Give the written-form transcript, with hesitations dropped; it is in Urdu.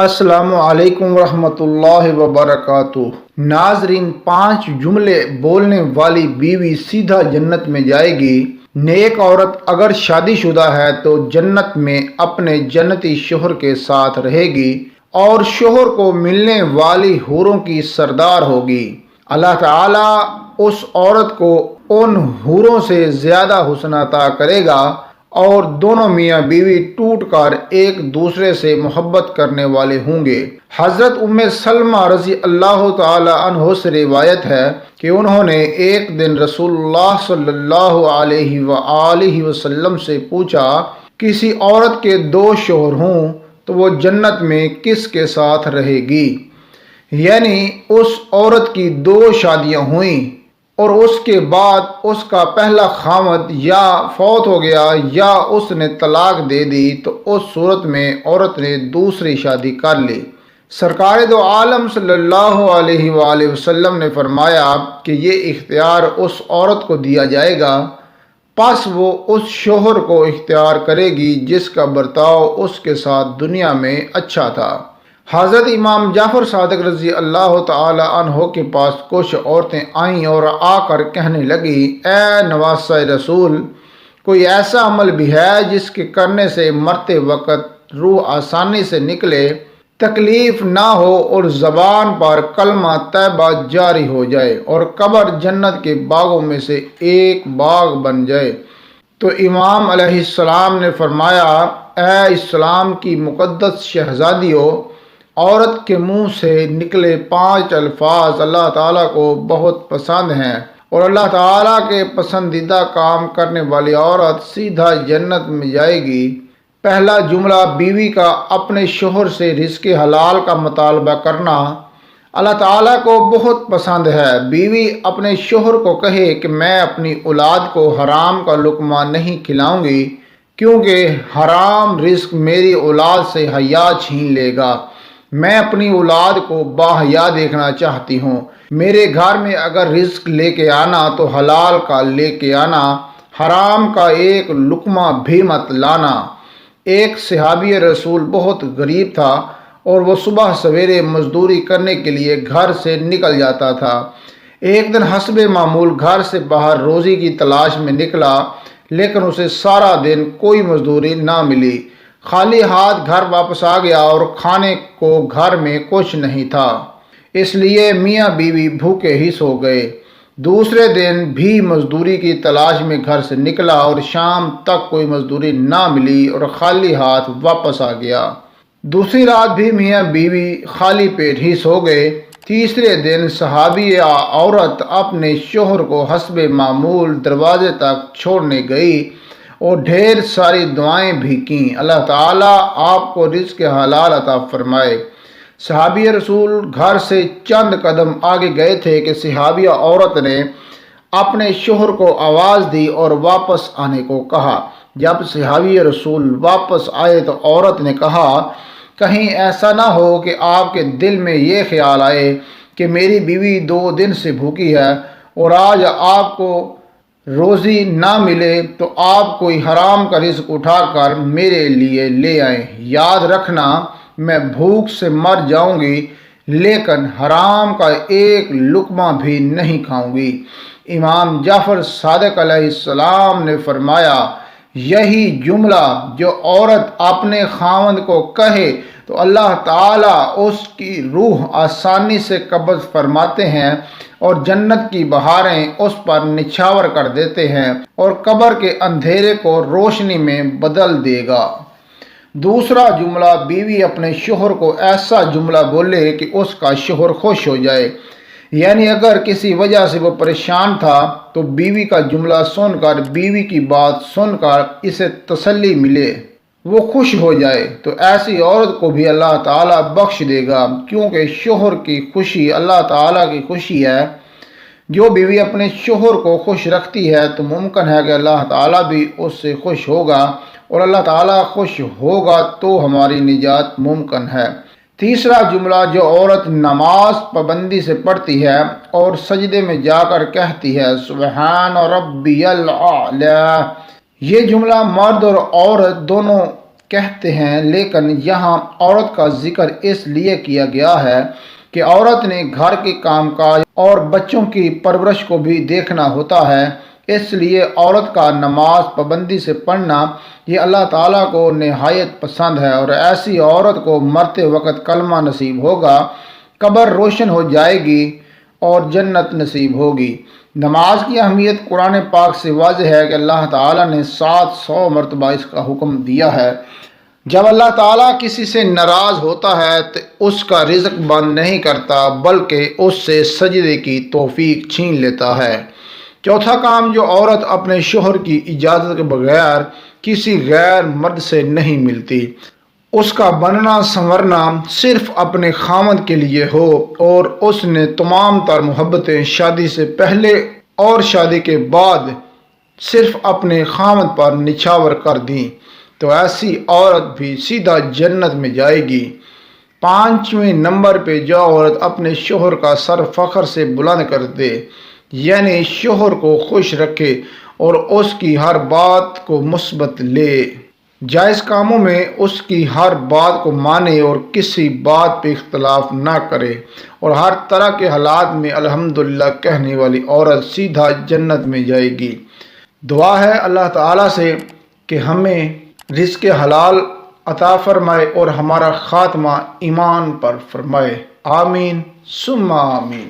السلام علیکم ورحمۃ اللہ وبرکاتہ۔ ناظرین، 5 جملے بولنے والی بیوی سیدھا جنت میں جائے گی۔ نیک عورت اگر شادی شدہ ہے تو جنت میں اپنے جنتی شوہر کے ساتھ رہے گی اور شوہر کو ملنے والی حوروں کی سردار ہوگی۔ اللہ تعالیٰ اس عورت کو ان حوروں سے زیادہ حسن عطا کرے گا اور دونوں میاں بیوی ٹوٹ کر ایک دوسرے سے محبت کرنے والے ہوں گے۔ حضرت ام سلمہ رضی اللہ تعالی عنہ سے روایت ہے کہ انہوں نے ایک دن رسول اللہ صلی اللہ علیہ وآلہ وسلم سے پوچھا، کسی عورت کے 2 شوہر ہوں تو وہ جنت میں کس کے ساتھ رہے گی؟ یعنی اس عورت کی 2 شادیاں ہوئیں اور اس کے بعد اس کا پہلا خاوند یا فوت ہو گیا یا اس نے طلاق دے دی، تو اس صورت میں عورت نے دوسری شادی کر لی۔ سرکار دو عالم صلی اللہ علیہ وآلہ وسلم نے فرمایا کہ یہ اختیار اس عورت کو دیا جائے گا، پس وہ اس شوہر کو اختیار کرے گی جس کا برتاؤ اس کے ساتھ دنیا میں اچھا تھا۔ حضرت امام جعفر صادق رضی اللہ تعالی عنہ کے پاس کچھ عورتیں آئیں اور آ کر کہنے لگی، اے نواسہ رسول، کوئی ایسا عمل بھی ہے جس کے کرنے سے مرتے وقت روح آسانی سے نکلے، تکلیف نہ ہو اور زبان پر کلمہ طیبہ جاری ہو جائے اور قبر جنت کے باغوں میں سے ایک باغ بن جائے؟ تو امام علیہ السلام نے فرمایا، اے اسلام کی مقدس شہزادیوں، عورت کے منہ سے نکلے 5 الفاظ اللہ تعالیٰ کو بہت پسند ہیں اور اللہ تعالیٰ کے پسندیدہ کام کرنے والی عورت سیدھا جنت میں جائے گی۔ پہلا جملہ، بیوی کا اپنے شوہر سے رزق حلال کا مطالبہ کرنا اللہ تعالیٰ کو بہت پسند ہے۔ بیوی اپنے شوہر کو کہے کہ میں اپنی اولاد کو حرام کا لقمہ نہیں کھلاؤں گی کیونکہ حرام رزق میری اولاد سے حیا چھین لے گا۔ میں اپنی اولاد کو باحیا دیکھنا چاہتی ہوں۔ میرے گھر میں اگر رزق لے کے آنا تو حلال کا لے کے آنا، حرام کا ایک لقمہ بھی مت لانا۔ ایک صحابی رسول بہت غریب تھا اور وہ صبح سویرے مزدوری کرنے کے لیے گھر سے نکل جاتا تھا۔ ایک دن حسب معمول گھر سے باہر روزی کی تلاش میں نکلا، لیکن اسے سارا دن کوئی مزدوری نہ ملی۔ خالی ہاتھ گھر واپس آ گیا اور کھانے کو گھر میں کچھ نہیں تھا، اس لیے میاں بیوی بھوکے ہی سو گئے۔ دوسرے دن بھی مزدوری کی تلاش میں گھر سے نکلا اور شام تک کوئی مزدوری نہ ملی اور خالی ہاتھ واپس آ گیا۔ دوسری رات بھی میاں بیوی خالی پیٹ ہی سو گئے۔ تیسرے دن صحابی عورت اپنے شوہر کو حسب معمول دروازے تک چھوڑنے گئی اور ڈھیر ساری دعائیں بھی کیں، اللہ تعالیٰ آپ کو رزق حلال عطا فرمائے۔ صحابی رسول گھر سے چند قدم آگے گئے تھے کہ صحابیہ عورت نے اپنے شوہر کو آواز دی اور واپس آنے کو کہا۔ جب صحابی رسول واپس آئے تو عورت نے کہا، کہیں ایسا نہ ہو کہ آپ کے دل میں یہ خیال آئے کہ میری بیوی 2 دن سے بھوکی ہے اور آج آپ کو روزی نہ ملے تو آپ کوئی حرام کا رزق اٹھا کر میرے لیے لے آئیں۔ یاد رکھنا، میں بھوک سے مر جاؤں گی لیکن حرام کا ایک لقمہ بھی نہیں کھاؤں گی۔ امام جعفر صادق علیہ السلام نے فرمایا، یہی جملہ جو عورت اپنے خاوند کو کہے تو اللہ تعالیٰ اس کی روح آسانی سے قبض فرماتے ہیں اور جنت کی بہاریں اس پر نچھاور کر دیتے ہیں اور قبر کے اندھیرے کو روشنی میں بدل دے گا۔ دوسرا جملہ، بیوی اپنے شوہر کو ایسا جملہ بولے کہ اس کا شوہر خوش ہو جائے۔ یعنی اگر کسی وجہ سے وہ پریشان تھا تو بیوی کا جملہ سن کر، بیوی کی بات سن کر اسے تسلی ملے، وہ خوش ہو جائے، تو ایسی عورت کو بھی اللہ تعالیٰ بخش دے گا، کیونکہ شوہر کی خوشی اللہ تعالیٰ کی خوشی ہے۔ جو بیوی اپنے شوہر کو خوش رکھتی ہے تو ممکن ہے کہ اللہ تعالیٰ بھی اس سے خوش ہوگا، اور اللہ تعالیٰ خوش ہوگا تو ہماری نجات ممکن ہے۔ تیسرا جملہ، جو عورت نماز پابندی سے پڑھتی ہے اور سجدے میں جا کر کہتی ہے سبحان ربی الاعلی، یہ جملہ مرد اور عورت دونوں کہتے ہیں، لیکن یہاں عورت کا ذکر اس لیے کیا گیا ہے کہ عورت نے گھر کے کام کاج اور بچوں کی پرورش کو بھی دیکھنا ہوتا ہے۔ اس لیے عورت کا نماز پابندی سے پڑھنا یہ اللہ تعالیٰ کو نہایت پسند ہے، اور ایسی عورت کو مرتے وقت کلمہ نصیب ہوگا، قبر روشن ہو جائے گی اور جنت نصیب ہوگی۔ نماز کی اہمیت قرآن پاک سے واضح ہے کہ اللہ تعالیٰ نے 700 مرتبہ اس کا حکم دیا ہے۔ جب اللہ تعالیٰ کسی سے ناراض ہوتا ہے تو اس کا رزق بند نہیں کرتا، بلکہ اس سے سجدے کی توفیق چھین لیتا ہے۔ چوتھا کام جو عورت اپنے شوہر کی اجازت کے بغیر کسی غیر مرد سے نہیں ملتی، اس کا بننا سنورنا صرف اپنے خاوند کے لیے ہو، اور اس نے تمام تر محبتیں شادی سے پہلے اور شادی کے بعد صرف اپنے خاوند پر نچھاور کر دیں، تو ایسی عورت بھی سیدھا جنت میں جائے گی۔ 5ویں نمبر پہ جو عورت اپنے شوہر کا سر فخر سے بلند کر دے، یعنی شوہر کو خوش رکھے اور اس کی ہر بات کو مثبت لے، جائز کاموں میں اس کی ہر بات کو مانے اور کسی بات پہ اختلاف نہ کرے، اور ہر طرح کے حالات میں الحمدللہ کہنے والی عورت سیدھا جنت میں جائے گی۔ دعا ہے اللہ تعالیٰ سے کہ ہمیں رزق حلال عطا فرمائے اور ہمارا خاتمہ ایمان پر فرمائے۔ آمین ثم آمین۔